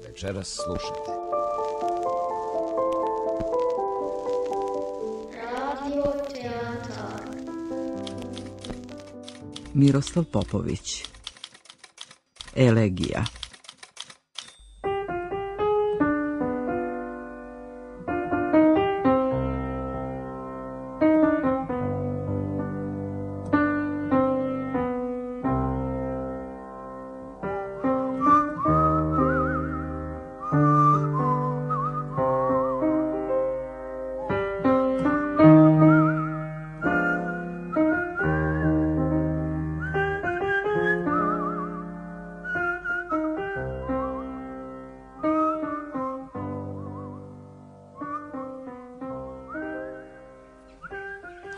Večeras slušate Radio Teatar. Miroslav Popović. Elegija.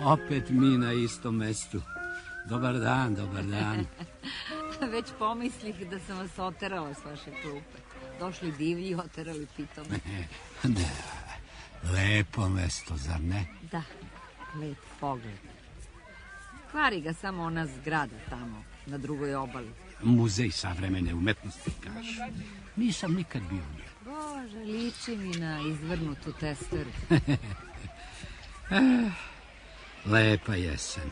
Opet mi na istom mestu. Dobar dan, dobar dan. Već pomislih da sam vas oterala s vaše klupe. Došli divlji i oterali pitome. Da, lepo mesto, zar ne? Da, lep pogled. Kvari ga samo ona zgrada tamo, na drugoj obali. Muzej savremene umetnosti, kažu. Nisam nikad bio u njemu. Bože, liči mi na izvrnutu testeru. Lepa jesen.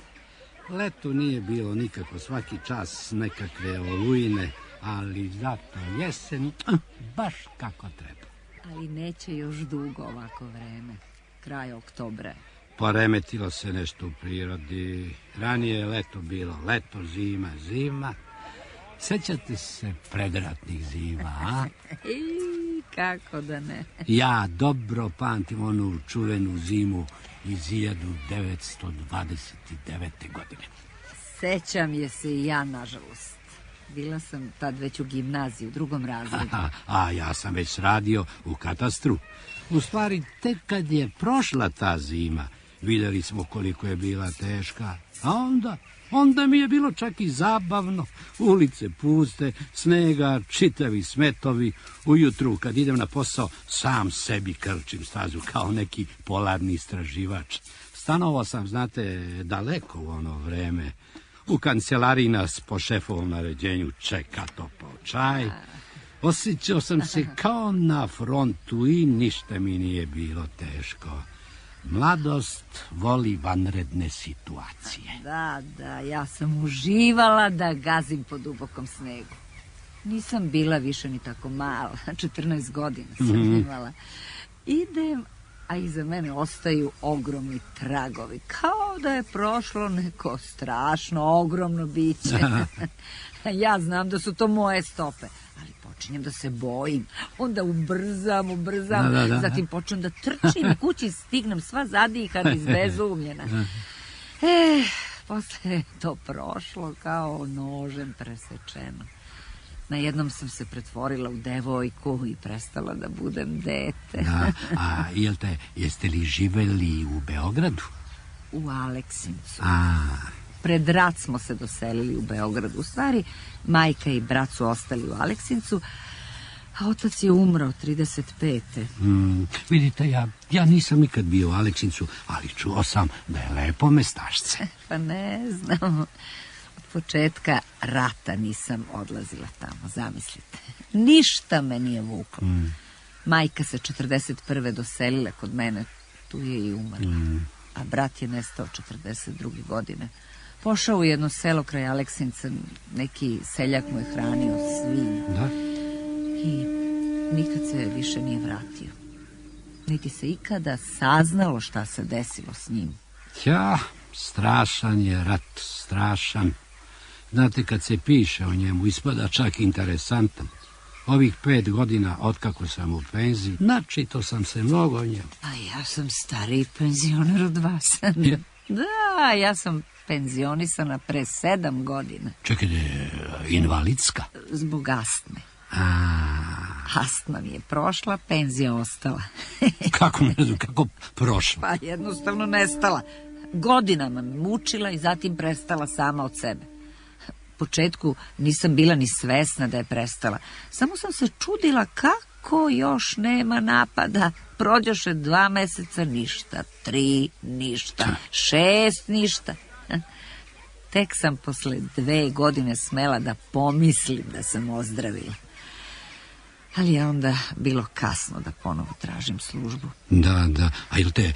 Leto nije bilo nikako, svaki čas nekakve olujine, ali zato jesen baš kako treba. Ali neće još dugo ovako vreme. Kraj oktobra. Poremetilo se nešto u prirodi. Ranije je leto bilo leto, zima, zima. Sećate se predratnih zima, a? I kako da ne. Ja dobro pamtim onu čuvenu zimu iz 1929. godine. Sećam je se i ja, nažalost. Bila sam tad već u gimnaziji, u drugom razredu. A ja sam već radio u katastru. U stvari, tek kad je prošla ta zima, videli smo koliko je bila teška. A onda mi je bilo čak i zabavno. Ulice puste, snega, čitavi smetovi. Ujutru, kad idem na posao, sam sebi krčim stazu kao neki polarni istraživač. Stanovao sam, znate, daleko u ono vreme. U kancelariji nas po šefovom naređenju čeka topao čaj. Osjećao sam se kao na frontu i ništa mi nije bilo teško. Mladost voli vanredne situacije. Da, ja sam uživala da gazim po dubokom snegu. Nisam bila više ni tako mala, 14 godina sam imala. Idem, a iza mene ostaju ogromni tragovi, kao da je prošlo neko strašno ogromno biće. Ja znam da su to moje stope, ali počinjem da se bojim. Onda ubrzam, Da. zatim počnem da trčim kući, stignem sva zadihana, izbezumljena. Posle je to prošlo kao nožem presečeno. Najednom sam se pretvorila u devojku i prestala da budem dete. Da, a jeste li živeli u Beogradu? U Aleksincu. A, Pred rat smo se doselili u Beogradu. U stvari, majka i brat su ostali u Aleksincu, a otac je umro 35. vidite, ja nisam nikad bio u Aleksincu, ali čuo sam da je lepo mestašce. Pa ne znam. Od početka rata nisam odlazila tamo, zamislite. Ništa me nije vuklo. Majka se 41. doselila kod mene, tu je i umrla. A brat je nestao 42. godine. Pošao u jedno selo kraj Aleksinca, neki seljak mu je hranio svinje. Da? I nikad se više nije vratio. Niti se ikada saznalo šta se desilo s njim. Strašan je rat, strašan. Znate, kad se piše o njemu, ispada čak interesantan. Ovih 5 godina otkako sam u penziji, načito sam se mnogo o njemu. A ja sam stariji penzioner od vas. Da, ja sam penzionisana pre 7 godina. Čekajte, invalidska? Zbog astme. Astma mi je prošla, penzija ostala. Kako ne znam, kako prošla? Pa jednostavno nestala. Godinama me mučila i zatim prestala sama od sebe. U početku nisam bila ni svesna da je prestala. Samo sam se čudila kako još nema napada. Prođoše 2 meseca, ništa, 3, ništa, 6, ništa. Tek sam posle 2 godine smela da pomislim da sam ozdravila. Ali je onda bilo kasno da ponovo tražim službu. Da. A jel te,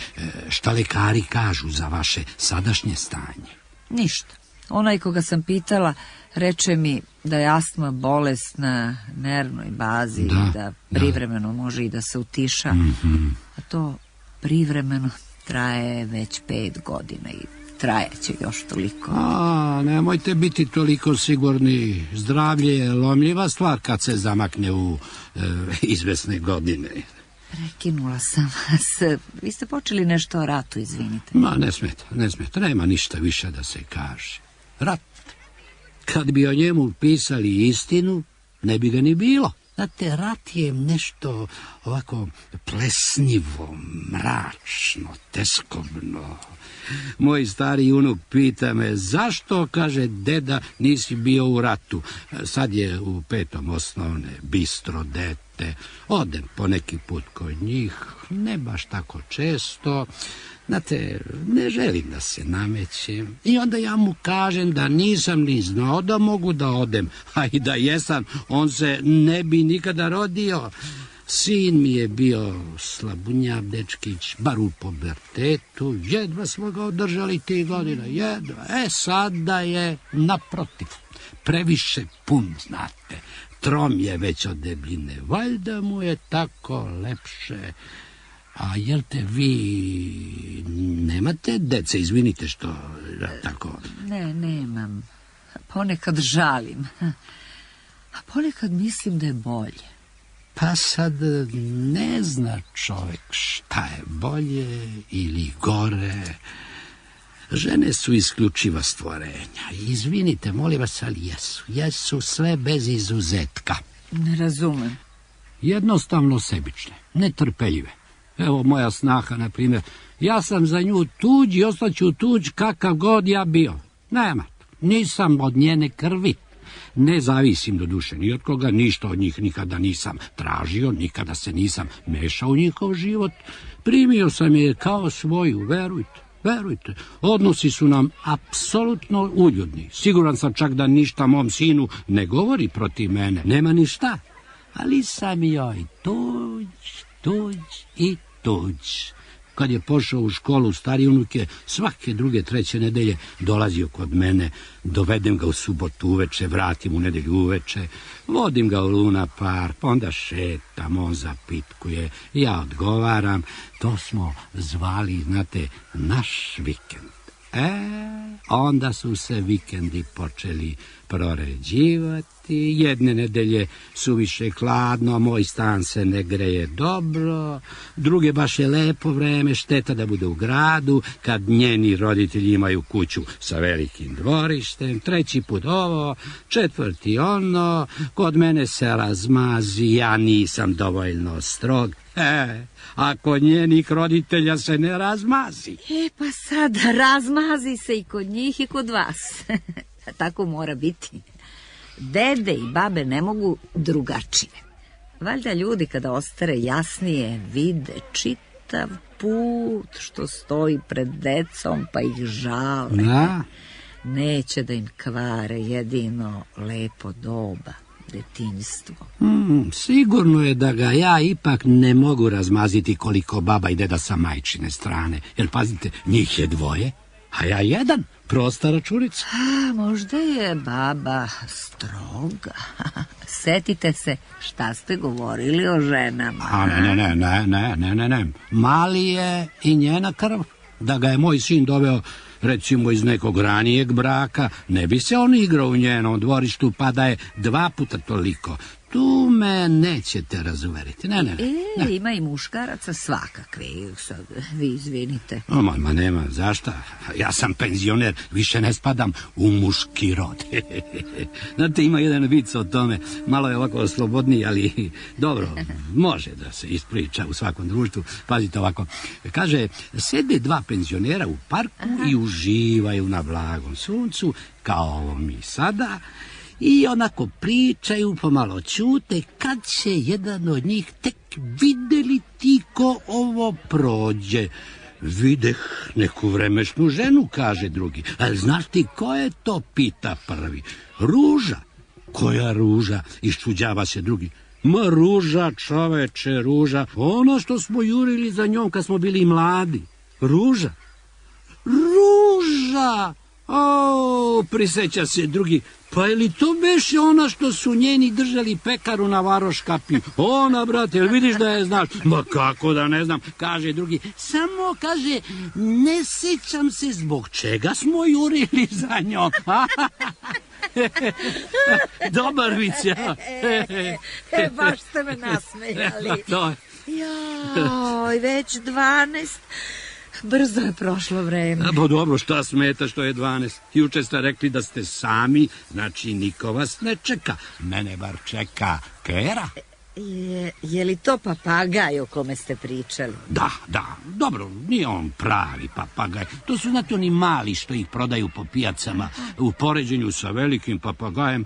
šta lekari kažu za vaše sadašnje stanje? Ništa. Onaj koga sam pitala reče mi da je astma bolest na nervnoj bazi, da privremeno može i da se utiša. A to privremeno traje već 5 godina i trajeće još toliko. Nemojte biti toliko sigurni. Zdravlje je lomljiva stvar kad se zamakne u izvesne godine. Prekinula sam vas. Vi ste počeli nešto o ratu, izvinite. Ne smeta. Nema ništa više da se kaže. Rat. Kad bi o njemu pisali istinu, ne bi ga ni bilo. Znate, rat je nešto ovako plesnjivo, mračno, teskobno. Moj stari unuk pita me, zašto, kaže, deda, nisi bio u ratu? Sad je u 5. osnovne, bistro dete. Odem po neki put kod njih, ne baš tako često. Znate, ne želim da se namećem. I onda ja mu kažem da nisam ni znao da mogu da odem. A i da jesam, on se ne bi nikada rodio. Sin mi je bio slabunjav dečkić, bar u pubertetu. Jedva smo ga održali tih godina, jedva. Sada je naprotiv. Previše pun, znate. Trom je već od debljine. Valjda mu je tako lepše. A jel te vi nemate dece, izvinite što tako? Ne, nemam. Ponekad žalim. A ponekad mislim da je bolje. Pa sad ne zna čovjek šta je bolje ili gore. Žene su isključiva stvorenja. Izvinite, molim vas, ali jesu sve bez izuzetka. Ne razumem. Jednostavno sebične, netrpeljive. Evo moja snaha, na primjer, ja sam za nju tuđ i ostaću tuđ kakav god ja bio. Nema, nisam od njene krvi. Ne zavisim do duše ni od koga, ništa od njih nikada nisam tražio, nikada se nisam mešao u njihov život. Primio sam je kao svoju, verujte. Odnosi su nam apsolutno uljudni. Siguran sam čak da ništa mom sinu ne govori protiv mene. Nema ništa. Ali sam joj tuđ. Kad je pošao u školu, stari unuk je svake 2, 3 nedelje dolazio kod mene, dovedem ga u subotu uveče, vratim u nedelju uveče, vodim ga u Luna Park, onda šetam, on zapitkuje, ja odgovaram. To smo zvali, znate, naš vikend. Onda su se vikendi počeli proređivati. Jedne nedelje suviše hladno, moj stan se ne greje dobro, druge baš je lepo vreme, šteta da bude u gradu, kad njeni roditelji imaju kuću sa velikim dvorištem, 3. put ovo, 4. ono, kod mene se razmazi, ja nisam dovoljno strog. A kod njenih roditelja se ne razmazi. Pa sad razmazi se i kod njih i kod vas. Tako mora biti. Dede i babe ne mogu drugačije. Valjda ljudi kada ostare jasnije vide čitav put što stoji pred decom pa ih žale. Neće da im kvare jedino lepo doba, detinjstvo. Sigurno je da ga ja ipak ne mogu razmaziti koliko baba i deda sa majčine strane. Jer pazite, njih je 2, a ja 1. Prosta računica. Možda je baba stroga. Setite se šta ste govorili o ženama. Ne. Mali je i njena krv. Da ga je moj sin doveo, recimo, iz nekog ranijeg braka, ne bi se on igrao u njenom dvorištu, pa da je 2 puta toliko. Tu me nećete razuveriti. Ne. Ima i muškaraca svakakvi, sad vi izvinite. Ma nema, zašta? Ja sam penzioner, više ne spadam u muški rod. Znate, ima jedan vic o tome, malo je ovako slobodniji, ali dobro, može da se ispriča u svakom društvu. Pazite ovako, kaže, sede 2 penzionera u parku i uživaju na blagom suncu, kao ovo mi sada, i onako pričaju, pomalo ćute, kad će jedan od njih tek videli ti ko ovo prođe. Videh neku vremešnu ženu, kaže drugi. A znaš ti ko je to, pita prvi. Ruža. Koja Ruža? Iščuđava se drugi. Ma Ruža, čoveče, Ruža. Ono što smo jurili za njom kad smo bili mladi. Ruža. Ruža! O, priseća se drugi. Pa je li to beše ona što su njeni držali pekaru na Varoškapi? Ona, brate, jel vidiš da je znaš? Ma kako da ne znam, kaže drugi. Samo, kaže, ne sjećam se zbog čega smo jurili za njom. Dobar vic, ja. Baš ste me nasmejali. Joj, već 12. Brzo je prošlo vreme. Pa dobro, šta smeta što je 12? Juče ste rekli da ste sami, znači niko vas ne čeka. Mene bar čeka Kera. Je li to papagaj o kome ste pričali? Da, dobro, nije on pravi papagaj. To su, znate, oni mali što ih prodaju po pijacama u poređenju sa velikim papagajem.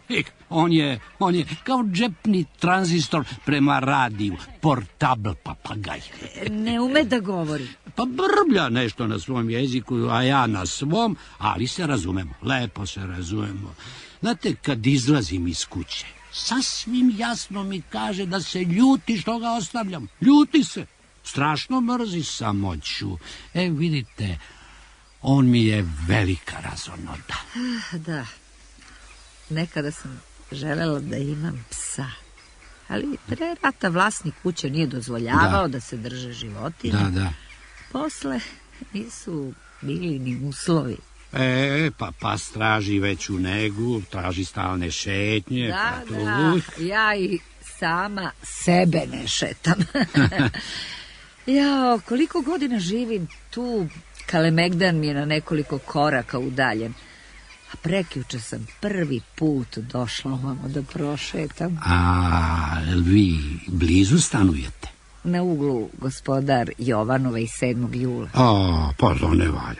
On je kao džepni tranzistor prema radiju, portable papagaj. Ne ume da govori. Pa brblja nešto na svom jeziku, a ja na svom, ali se razumemo, lepo se razumemo. Znate, kad izlazim iz kuće, sasvim jasno mi kaže da se ljuti što ga ostavljam. Ljuti se. Strašno mrzi samoću. Vidite, on mi je velika razonoda. Da. Nekada sam želela da imam psa. Ali pre rata vlasnik kuće nije dozvoljavao da se drže životinje. Da. Posle nisu bili ni uslovi. Pa traži veću negu, traži stalne šetnje. Da, ja i sama sebe ne šetam. Ja, koliko godina živim tu, Kalemegdan mi je na nekoliko koraka udaljen. A prekjuče sam prvi put došla ovamo da prošetam. A vi blizu stanujete? Na uglu Gospodar Jovanova i 7. jula. Pa to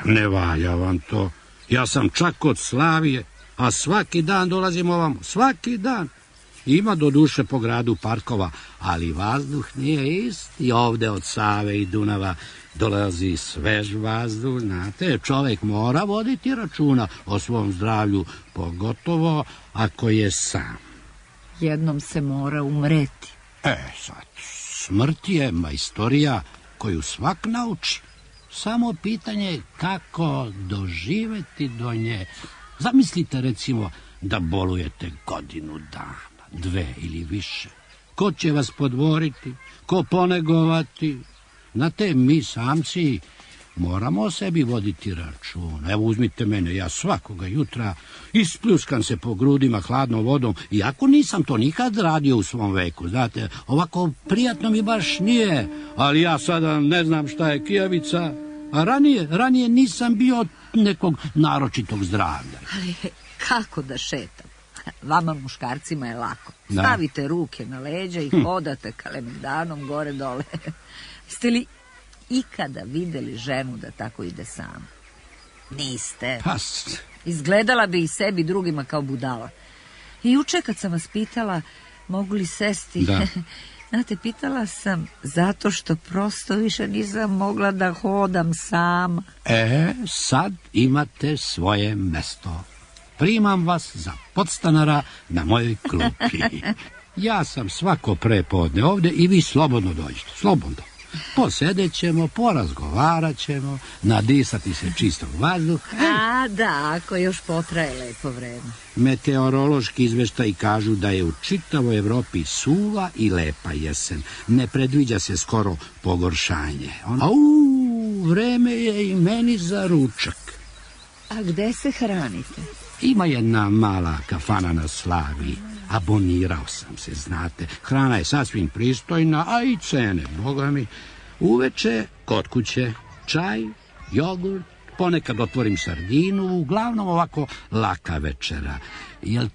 ne valja vam to. Ja sam čak kod Slavije, a svaki dan dolazim ovamo, svaki dan. Ima do duše po gradu parkova, ali vazduh nije isti. Ovde od Save i Dunava dolazi svež vazduh, znate, čovjek mora voditi računa o svom zdravlju, pogotovo ako je sam. Jednom se mora umreti. Sad, smrt je majstorija koju svak nauči. Samo pitanje je kako doživeti do nje. Zamislite recimo da bolujete godinu dana, 2 ili više. Ko će vas podvoriti? Ko ponegovati? Znate, mi samci moramo o sebi voditi račun. Evo, uzmite mene, ja svakoga jutra ispljuskam se po grudima hladnom vodom, iako nisam to nikad radio u svom veku. Znate, ovako prijatno mi baš nije, ali ja sada ne znam šta je kijavica, a ranije nisam bio nekog naročitog zdravlja. Ali kako da šetam? Vama muškarcima je lako. Stavite ruke na leđa i hodate Kalemegdanom gore dole. Ste li ikada videli ženu da tako ide sama? Niste. Izgledala bi i sebi drugima kao budala. I juče kad sam vas pitala mogu li sesti, znate, pitala sam zato što prosto više nisam mogla da hodam sama. Sad imate svoje mesto. Primam vas za podstanara na mojoj klupi. Ja sam svako prepodne ovde i vi slobodno dođete, slobodno. Posedet ćemo, porazgovarat ćemo, nadisati se čistog vazduha. Da, ako još potraje lepo vreme. Meteorološki izveštaji kažu da je u čitavoj Evropi suva i lepa jesen. Ne predviđa se skoro pogoršanje. Vreme je i meni za ručak. A gde se hranite? Ima jedna mala kafana na Slaviji. Abonirao sam se, znate. Hrana je sasvim pristojna, a i cene, boga mi. Uveče, kod kuće, čaj, jogurt, ponekad otvorim sardinu, uglavnom ovako laka večera. Jel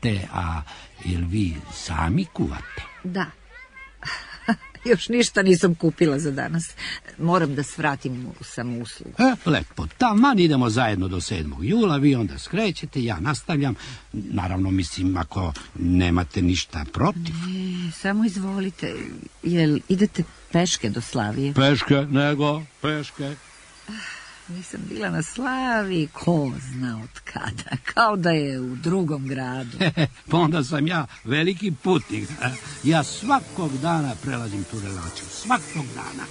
vi sami kuvate? Da. Još ništa nisam kupila za danas. Moram da svratim u samouslugu. Lepo, taman idemo zajedno do 7. jula, vi onda skrećete, ja nastavljam. Naravno, mislim, ako nemate ništa protiv. Samo izvolite. Jel idete peške do Slavije? Peške. Nisam bila na slavi, ko zna od kada, kao da je u drugom gradu. Pa onda sam ja veliki putnik. Ja svakog dana prelazim tu relaciju. Svakog dana.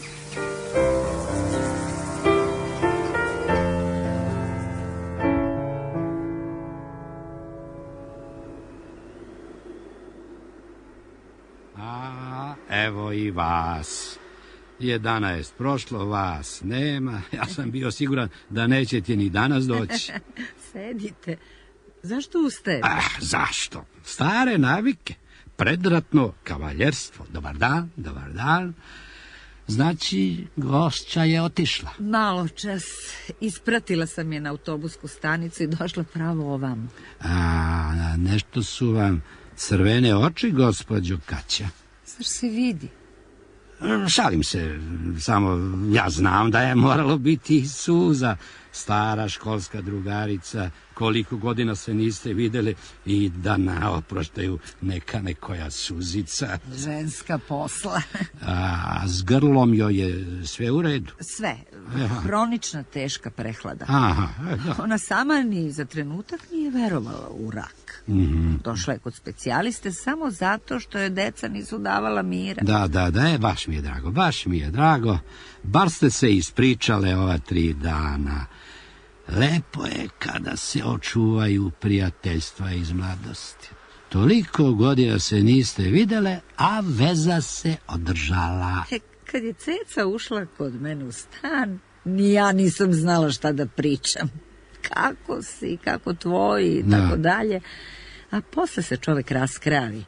A, evo i vas. 11 prošlo, vas nema. Ja sam bio siguran da nećete ni danas doći. Sedite. Zašto ustajete? Zašto? Stare navike. Predratno kavaljerstvo. Dobar dan, dobar dan. Znači, gošća je otišla. Malo čas. Ispratila sam je na autobusku stanicu i došla pravo ovam. Nešto su vam crvene oči, gospođo Kaća. Zar se vidi? Šalim se, samo ja znam da je moralo biti i suza. Stara školska drugarica, koliko godina se niste videli i da naoproštaju neka nekoja suzica. Ženska posla. A s grlom joj je sve u redu? Sve. Hronična teška prehlada. Aha. Ona sama ni za trenutak nije verovala u rak. Došla je kod specijaliste samo zato što je deca nisu davala mira. Da, baš mi je drago. Bar ste se ispričale ova 3 dana. Lepo je kada se očuvaju prijateljstva iz mladosti. Toliko godina se niste videle, a veza se održala. Kad je Ceca ušla kod mene u stan, ni ja nisam znala šta da pričam. Kako si, kako tvoji i tako dalje. A posle se čovek raskravi.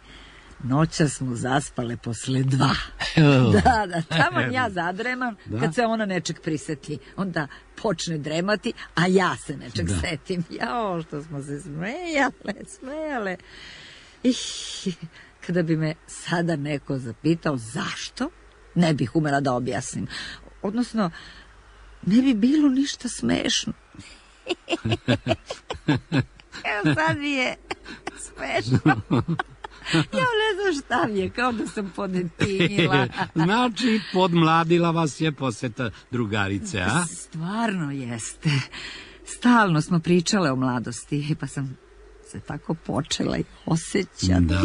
Noća smo zaspale posle 2. Da, taman ja zadremam kad se ona nečeg priseti. Onda počne dremati, a ja se nečeg setim. Jao, što smo se smejale. Kada bi me sada neko zapitao zašto, ne bih umela da objasnim. Odnosno, ne bi bilo ništa smešno. Evo sad mi je smešno. Ja ne znam šta mi je, kao da sam podetinjila. Znači, podmladila vas je poseta drugarice, a? Stvarno jeste. Stalno smo pričale o mladosti, pa sam se tako počela i osjećati. Da.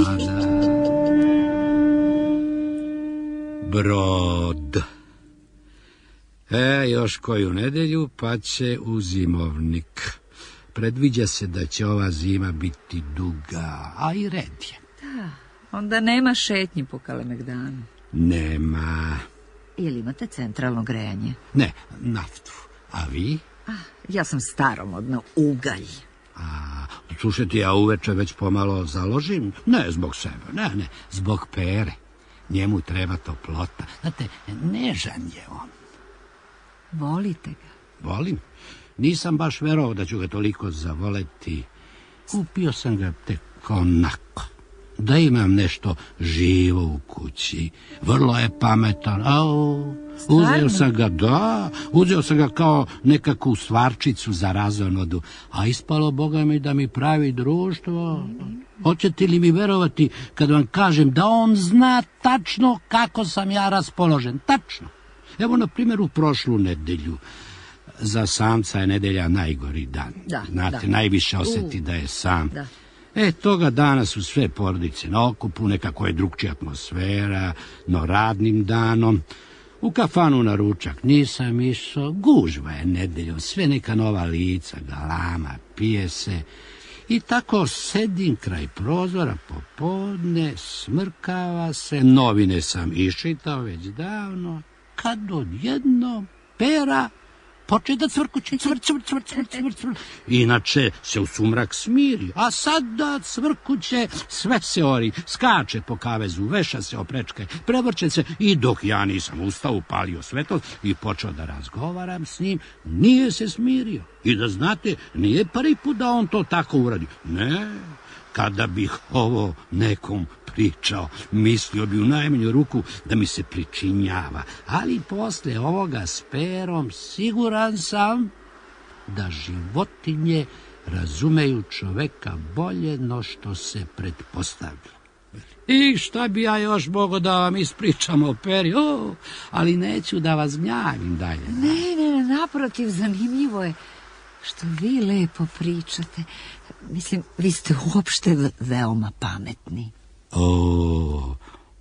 Brod. Još koju nedelju, pa će u zimovnik. Predviđa se da će ova zima biti duga, a i red je. Da, onda nema šetnji po Kalemegdanu. Nema. Ili imate centralno grejanje? Ne, naftu. A vi? Ja sam staromodna, ugalj. Slušajte, ja uveče već pomalo založim. Ne zbog sebe, ne, zbog Pere. Njemu treba toplota. Znate, nežan je on. Volite ga? Volim. Nisam baš verovao da ću ga toliko zavoleti. Kupio sam ga tek onako. Da imam nešto živo u kući. Vrlo je pametan. Uzeo sam ga kao nekakvu stvarčicu za razonodu. A ispalo, Boga mi, da mi pravi društvo. Hoćete li mi verovati kad vam kažem da on zna tačno kako sam ja raspoložen? Tačno. Evo, na primjer, u prošlu nedelju. Za samca je nedelja najgori dan. Znate, najviše osjeti da je sam. Toga dana su sve porodice na okupu, nekako je drugčija atmosfera, no radnim danom. U kafanu na ručak nisam išao, gužva je nedeljom, sve neka nova lica, galama, pije se. I tako sedim kraj prozora popodne, smrkava se, novine sam iščitao već davno, kad odjednom Pera poče da cvrkuće, cvrt. Inače se u sumrak smiri, a sad da cvrkuće, sve se ori, skače po kavezu, veša se oprečke, prevrće se i dok ja nisam ustao, upalio svetlost i počeo da razgovaram s njim, nije se smirio. I da znate, nije prvi put da on to tako uradi. Ne, kada bih ovo nekom pričao, mislio bi u najmanju ruku da mi se pričinjava, ali posle ovoga s Perom siguran sam da životinje razumeju čoveka bolje no što se pretpostavlja. I šta bi ja još mogao da vam ispričam o Peri, ali neću da vas gnjavim dalje. Ne, naprotiv, zanimljivo je što vi lepo pričate. Mislim, vi ste uopšte veoma pametni.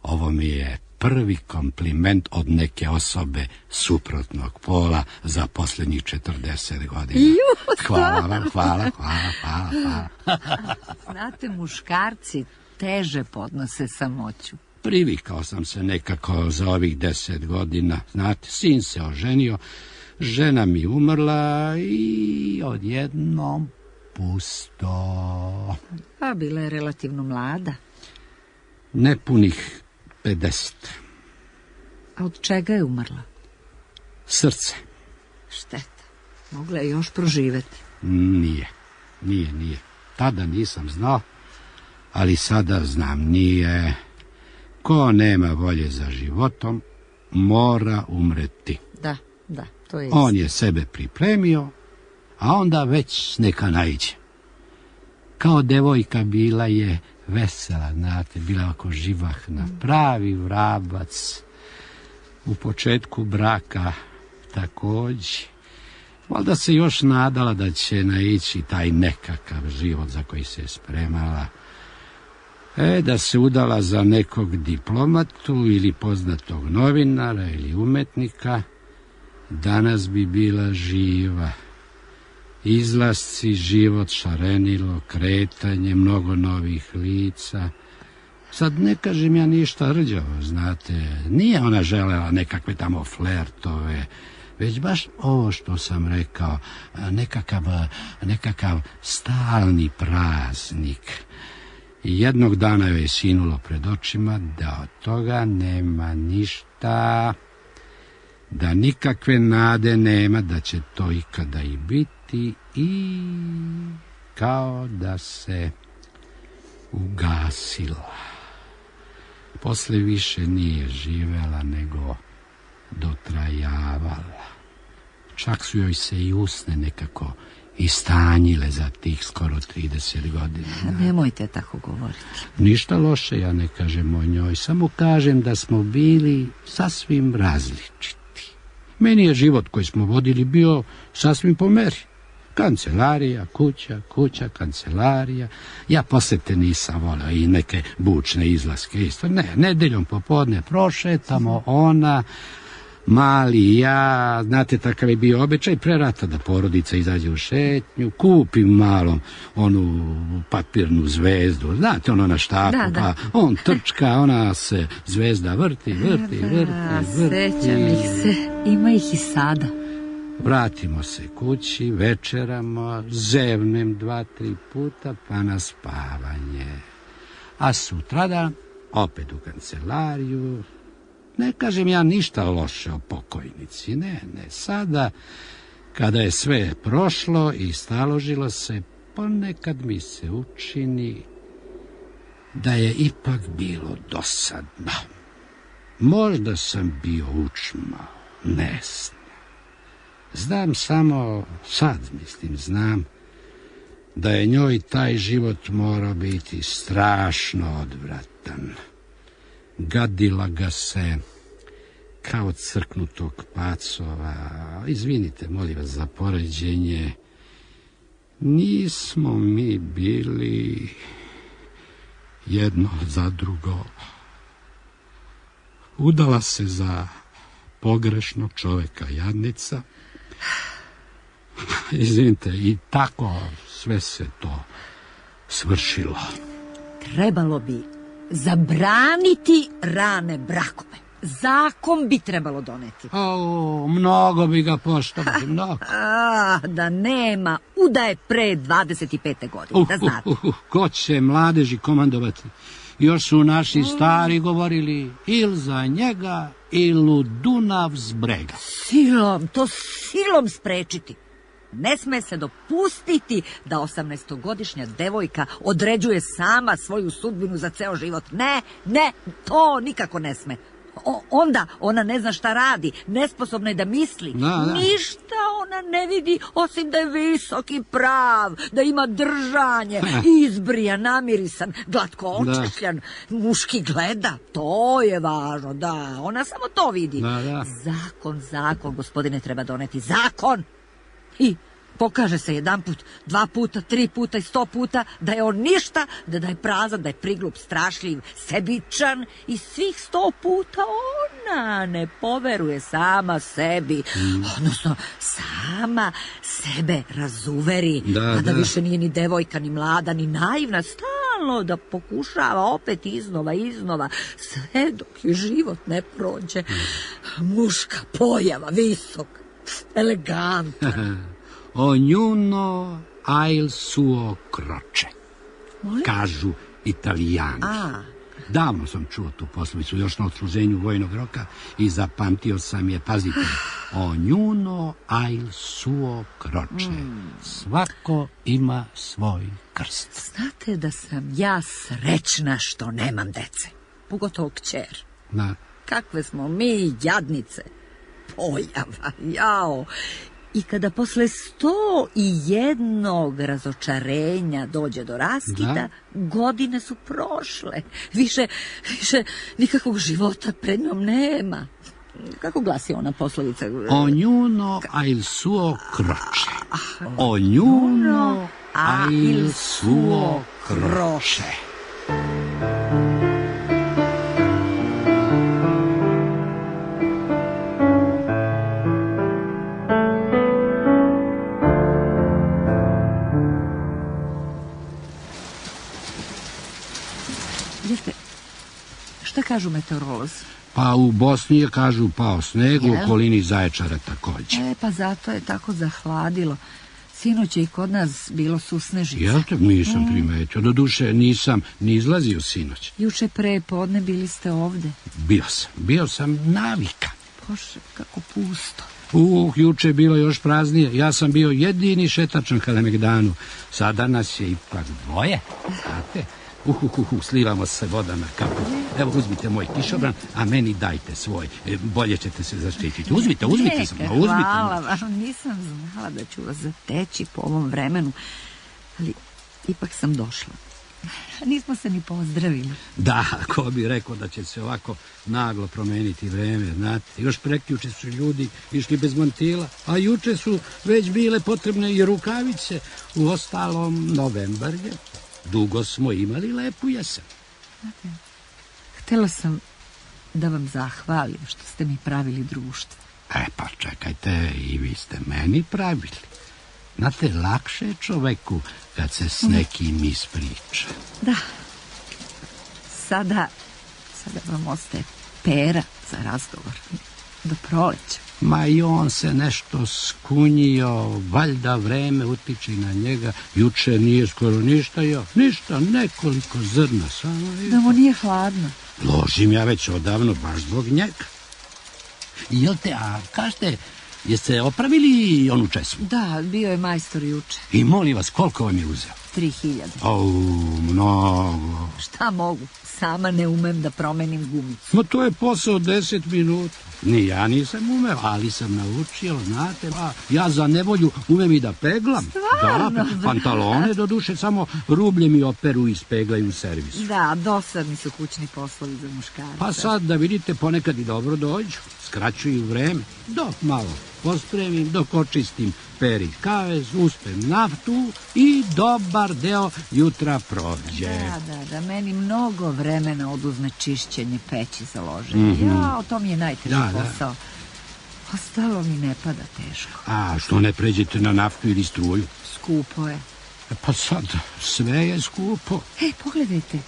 Ovo mi je prvi kompliment od neke osobe suprotnog pola za posljednjih 40 godina. Hvala vam, hvala. Znate, muškarci teže podnose samoću. Privikao sam se nekako za ovih 10 godina. Znate, sin se oženio, žena mi umrla i odjednom pusto. Pa bila je relativno mlada. Nepunih 50. A od čega je umrla? Srce. Šteta. Mogla je još proživeti. Nije. Tada nisam znao, ali sada znam, nije. Ko nema volje za životom, mora umreti. Da, to je On je sebe pripremio, a onda već neka naiđe. Kao devojka bila je vesela, znate, bila ovako živahna, pravi vrabac. U početku braka također. Valjda se još nadala da će naići taj nekakav život za koji se je spremala. Da se udala za nekog diplomatu ili poznatog novinara ili umetnika, danas bi bila živa. Izlasci, život, šarenilo, kretanje, mnogo novih lica. Sad ne kažem ja ništa rđavo, znate. Nije ona želela nekakve tamo flertove, već baš ovo što sam rekao, nekakav stalni praznik. I jednog dana joj je sinulo pred očima da od toga nema ništa, da nikakve nade nema, da će to ikada i biti, i kao da se ugasila. Posle više nije živela, nego dotrajavala. Čak su joj se i usne nekako istanjile za tih skoro 30 godina. Nemojte tako govoriti. Ništa loše ja ne kažem o njoj, samo kažem da smo bili sasvim različiti. Meni je život koji smo vodili bio sasvim po meri. Kancelarija, kuća, kancelarija. Ja posete nisam volio i neke bučne izlaske isto. Ne, nedeljom popodne prošetamo, ona, mali i ja, znate, takav je bio običaj pre rata da porodica izađe u šetnju, kupim malom onu papirnu zvezdu, znate, ono na štapu, Da. pa on trčka, ona se zvezda vrti. Sećam ih se, ima ih i sada. Vratimo se kući, večeramo, zevnem 2-3 puta, pa na spavanje. A sutradan opet u kancelariju. Ne kažem ja ništa loše o pokojnici, ne, sada, kada je sve prošlo i staložilo se, ponekad mi se učini da je ipak bilo dosadno. Možda sam bio učmao, ne znam. Znam samo, znam, da je njoj taj život morao biti strašno odvratan. Gadila ga se kao crknutog pacova. Izvinite, molim vas, za poređenje. Nismo mi bili jedno za drugo. Udala se za pogrešnog čoveka, jadnica. Izvinite, i tako sve se to svršilo. Trebalo bi zabraniti rane brakove. Zakon bi trebalo doneti. Mnogo bi ga poštovali, mnogo. Da nema udaje pre 25. godine, da znate. Ko će mladeži komandovati? Još su naši stari govorili il za njega, il u Dunav s brega. Silom sprečiti. Ne sme se dopustiti da 18-godišnja devojka određuje sama svoju sudbinu za ceo život. Ne, to nikako ne sme. Onda ona ne zna šta radi, nesposobna je da misli. Da. Ništa ona ne vidi, osim da je visok i prav, da ima držanje, izbrijan, namirisan, glatko očešljan, muški gleda, to je važno, da, ona samo to vidi. Da. Zakon, gospodine, treba doneti zakon. I pokaže se 1 put, 2 puta, 3 puta i 100 puta da je on ništa, da je prazan, da je priglup, strašljiv, sebičan i svih 100 puta ona ne poveruje sama sebi, odnosno sama sebe razuveri, da više nije ni devojka, ni mlada, ni naivna, stalno da pokušava opet iznova, sve dok je život ne prođe. Muška pojava, visok, elegantan. Ognuno ha il suo croce, kažu Italijani. Davno sam čuo tu poslovicu, još na odsluženju vojnog roka i zapamtio sam je, pazite, ognuno ha il suo croce. Svako ima svoj krst. Znate da sam ja srećna što nemam dece, pogotovo kćer. Da. Kakve smo mi jadnice. Pojava, jao. I kada posle 101 razočarenja dođe do raskida, godine su prošle. Više nikakvog života pred njom nema. Kako glasi ona poslovica? Ognuno ha il suo croce. Ognuno ha il suo croce. Šta kažu meteorolozi? Pa u Bosni je, kažu, pao sneg, u okolini Zaječara također. Pa zato je tako zahladilo. Sinoć je i kod nas bilo susnežica. Jel te? Nisam primetio. Doduše nisam ni izlazio sinoć. Juče pre podne bili ste ovde? Bio sam navika. Bože, kako pusto. Juče je bilo još praznije. Ja sam bio jedini šetač na Kalemegdanu. Sada nas je ipak 2. Znate? Slivamo se voda na kapu. Evo, uzmite moj kišobran, a meni dajte svoj. Bolje ćete se zaštititi. Uzmite samo. Hvala vam, nisam znala da ću vas zateći po ovom vremenu, ali ipak sam došla. Nismo se ni pozdravili. Da, ko bi rekao da će se ovako naglo promeniti vreme, znate. Još prekjuče su ljudi išli bez mantila, a juče su već bile potrebne i rukavice. U ostalom, novembar je. Dugo smo imali lepu jesen. Htjela sam da vam zahvalim što ste mi pravili društvo. Pa čekajte, i vi ste meni pravili. Znate, lakše je čoveku kad se s nekim ispriča. Da. Sada vam ostaje Pera za razgovor. Do proleća. Ma i on se nešto skunjio, valjda vreme utiče na njega. Juče nije skoro ništa jeo. Ništa, nekoliko zrna samo. Da mu nije hladno. Ložim ja već odavno, baš zbog njega. Jel te, a kažete, jeste opravili onu česmu? Da, bio je majstor juče. I molim vas, koliko vam je uzeo? 3000. Mnogo. Šta mogu? Sama ne umem da promenim gumicu. Ma to je posao 10 minuta. Ni ja nisam umeo, ali sam naučio, znate. Ja za nevolju umem i da peglam. Stvarno? Da, pantalone doduše samo rubljem i operu ispeglaju u servisu. Da, dosadni su kućni poslovi za muškarca. Pa sad da vidite, ponekad i dobro dođu. Skraćuju vreme. Dok malo pospremim, dok očistim Peri kavez, uspem naftu i dobar deo jutra prođe. Da, meni mnogo vremena oduzme čišćenje peći za loženje. To mi je najteži posao. Ostalo mi ne pada teško. A što ne pređete na naftu ili struju? Skupo je. Pa sad, sve je skupo. Pogledajte,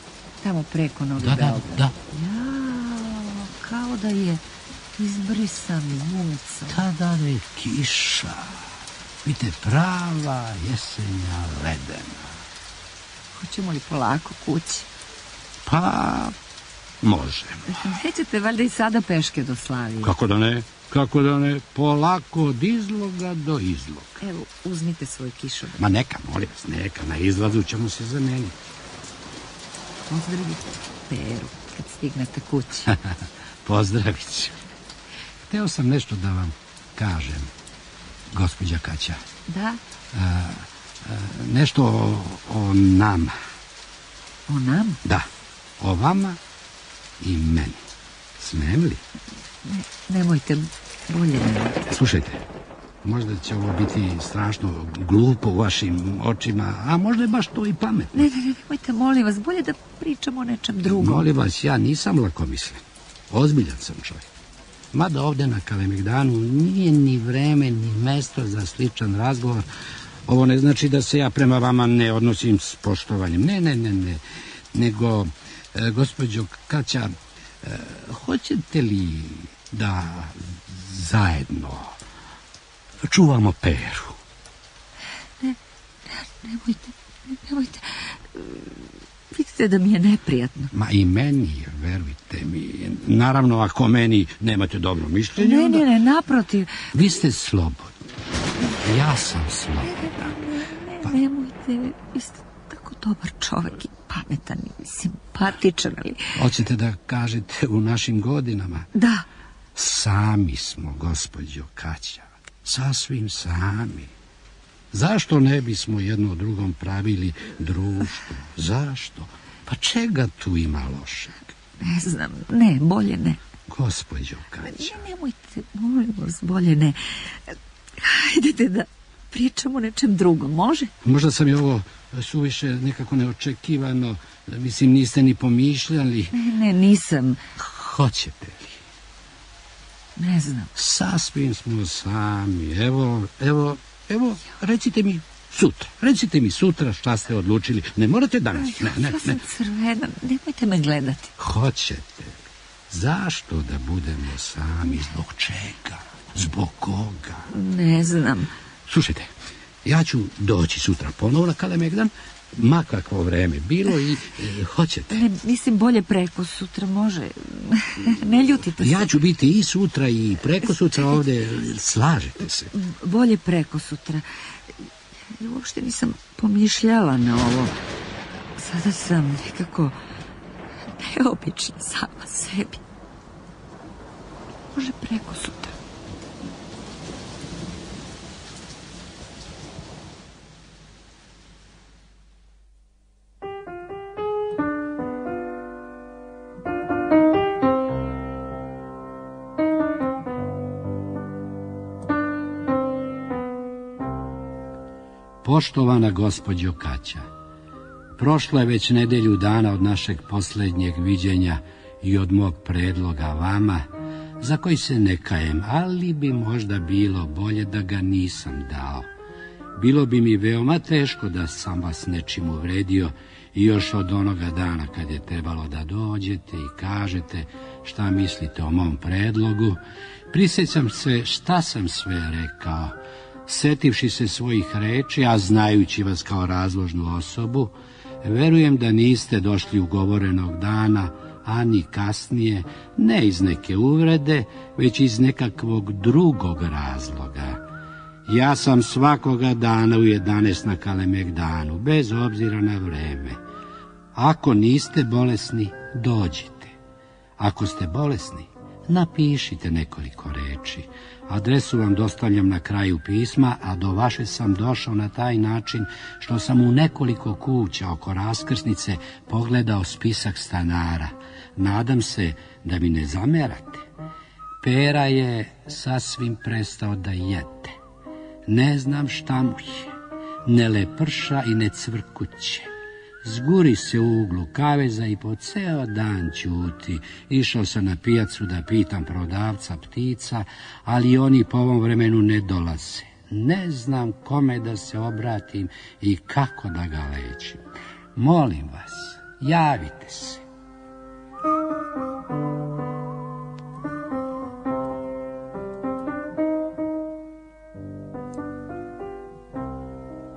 tamo preko Novi Beograd. Da. Jao, kao da je izbrisan gumicom. Tada je kiša. Vidite, prava jesenja ledena. Hoćemo li polako kući? Pa, možemo. Nećete valjda i sada peške do Slavije? Kako da ne, polako od izloga do izloga. Evo, uzmite svoj kišobran. Ma neka, molim vas, neka, na izlazu ćemo se zameniti. Pozdravite Peru kad stignete kući. Pozdravit ću. Hteo sam nešto da vam kažem, gospođa Kaća. Da? Nešto o nama. O nama? Da, o vama i meni. Smijem li? Nemojte, bolje nemojte. Slušajte, možda će ovo biti strašno glupo u vašim očima, a možda je baš to i pametno. Ne, nemojte, molim vas, bolje da pričamo o nečem drugom. Molim vas, ja nisam lakomislen. Ozbiljan sam čovjek. Mada ovdje na Kalemegdanu nije ni vreme, ni mesto za sličan razgovor. Ovo ne znači da se ja prema vama ne odnosim s poštovanjem. Ne. Nego, gospođo Kaća, hoćete li da zajedno čuvamo Peru? Nemojte. Vidite da mi je neprijatno. Ma i meni je, verujte mi. Naravno, ako meni nemate dobro mišljenje... Ne, naprotiv. Vi ste slobodni. Ja sam slobodan. Nemojte, vi ste tako dobar čovjek i pametan i simpatičan, ali... Hoćete da kažete u našim godinama? Da. Sami smo, gospođo Kaća. Sasvim sami. Zašto ne bismo jedno drugom pravili društvo? Zašto? Pa čega tu ima lošeg? Ne znam, ne, bolje ne. Gospođo Kaća. Nemojte, molim vas, bolje ne. Hajdete da pričamo o nečem drugom, može? Možda sam je ovo suviše nekako neočekivano. Mislim, niste ni pomišljali. Ne, nisam. Hoćete li? Ne znam. Sasvim smo sami. Evo, recite mi sutra šta ste odlučili. Ne morate danas. Ne. Ja sam crvena, nemojte me gledati. Hoćete. Zašto da budemo sami? Zbog čega? Zbog koga? Ne znam. Slušajte, ja ću doći sutra ponovo na Kalemegdan, ma kakvo vreme bilo i hoćete. Ne, mislim bolje preko sutra, može. Ne ljutite se. Ja ću biti i sutra i preko sutra ovdje, slažete se. Bolje preko sutra. Ja uopšte nisam pomišljala na ovo. Sada sam nekako neobična sama sebi. Može preko sutra. Poštovana gospođo Kaća, prošlo je već nedelju dana od našeg posljednjeg viđenja i od mog predloga vama, za koji se ne kajem, ali bi možda bilo bolje da ga nisam dao. Bilo bi mi veoma teško da sam vas nečim uvredio i još od onoga dana kad je trebalo da dođete i kažete šta mislite o mom predlogu, prisjećam se šta sam sve rekao. Setivši se svojih reči, a znajući vas kao razložnu osobu, verujem da niste došli ugovorenog dana, a ni kasnije, ne iz neke uvrede, već iz nekakvog drugog razloga. Ja sam svakoga dana u 11 na Kalemegdanu, bez obzira na vreme. Ako niste bolesni, dođite. Ako ste bolesni, napišite nekoliko reči. Adresu vam dostavljam na kraju pisma, a do vaše sam došao na taj način što sam u nekoliko kuća oko raskrsnice pogledao spisak stanara. Nadam se da mi ne zamerate. Pera je sasvim prestao da jede. Ne znam šta mu je. Ne leprša i ne cvrkuće. Zguri se u uglu kaveza i po ceo dan ćuti. Išao sam na pijacu da pitam prodavca ptica, ali oni po ovom vremenu ne dolaze. Ne znam kome da se obratim i kako da ga lečim. Molim vas, javite se.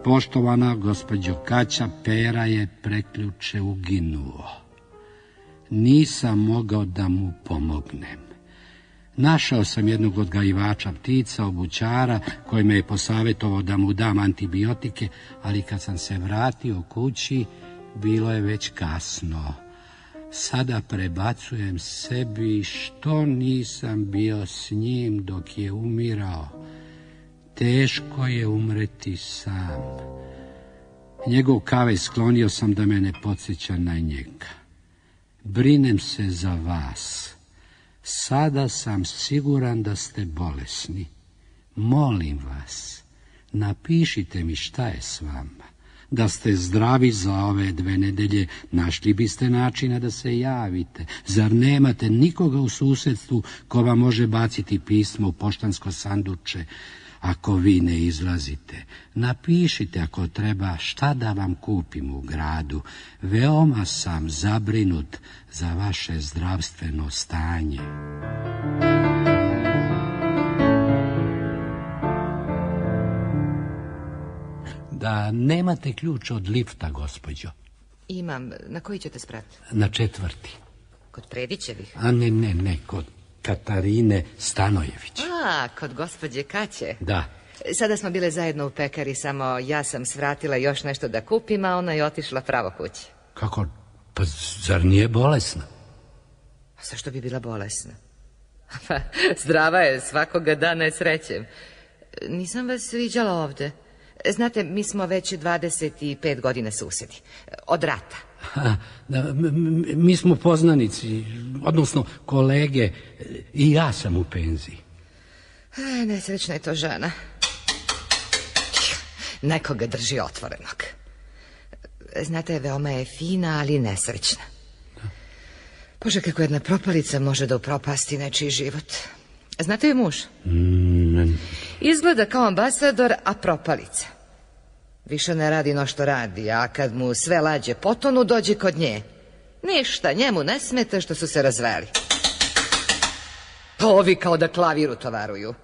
Poštovana gospođo Kaća, Pera je prekjuče uginuo. Nisam mogao da mu pomognem. Našao sam jednog odgajivača ptica, obućara, koji me je posavjetovao da mu dam antibiotike, ali kad sam se vratio kući, bilo je već kasno. Sada prebacujem sebi što nisam bio s njim dok je umirao. Teško je umreti sam. Njegov kavez sklonio sam da me ne podsjeća na njega. Brinem se za vas. Sada sam siguran da ste bolesni. Molim vas, napišite mi šta je s vama. Da ste zdravi za ove 2 nedelje, našli biste načina da se javite. Zar nemate nikoga u susjedstvu ko vam može baciti pismo u poštansko sanduče ako vi ne izlazite? Napišite ako treba šta da vam kupim u gradu. Veoma sam zabrinut za vaše zdravstveno stanje. Da nemate ključ od lifta, gospođo? Imam. Na koji ćete sprati? Na 4. Kod Predićevih? A ne, kod Katarine Stanojević. A, kod gospođe Kaće? Da. Sada smo bile zajedno u pekari, samo ja sam svratila još nešto da kupim, a ona je otišla pravo kući. Kako? Pa zar nije bolesna? A zašto bi bila bolesna? Pa, zdrava je, svakoga dana je srećem. Nisam vas viđala ovde. Znate, mi smo već 25 godina susjedi. Od rata. Mi smo poznanici, odnosno kolege. I ja sam u penziji. Nesrećna je to žena. Nekoga drži otvorenog. Znate, veoma je fina, ali nesrećna. Bože, kako jedna propalica može da upropasti nečiji život. Znate je muž? Izgleda kao ambasador, a propalica. Više ne radi no što radi, a kad mu sve lađe potonu, dođe kod nje. Ništa, njemu ne smeta što su se razveli. Ovi kao da klaviru tovaruju.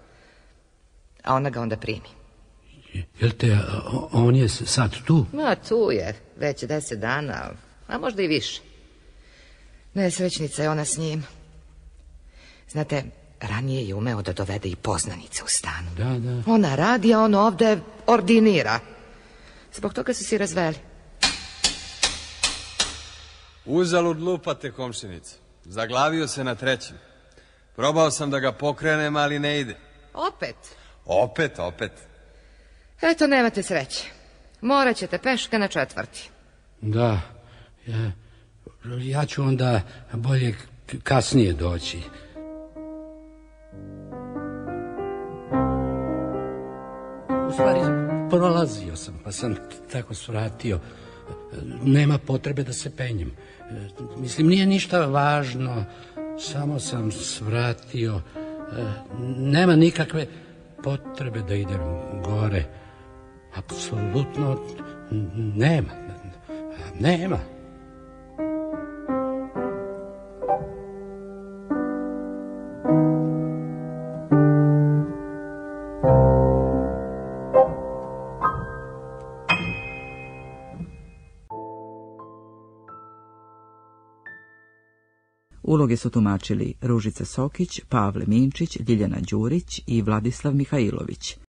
A ona ga onda primi. Jel te, on je sad tu? Ma, tu je, već 10 dana, a možda i više. Nesrećnica je ona s njim. Znate, ranije je umeo da dovede i poznanice u stanu. Da. Ona radi, a on ovde ordinira. Zbog toga su se razveli. Uzalud lupate, komšinice. Zaglavio se na 3. Probao sam da ga pokrenem, ali ne ide. Opet. Eto, nemate sreće. Morat ćete peška na 4. Da. Ja ću onda bolje kasnije doći. U stvari, prolazio sam, pa sam tako svratio. Nema potrebe da se penjem. Mislim, nije ništa važno, samo sam svratio. Nema nikakve potrebe da idem gore. Apsolutno nema. Uloge su tumačili Ružica Sokić, Pavle Minčić, Ljiljana Đurić i Vladislav Mihajlović.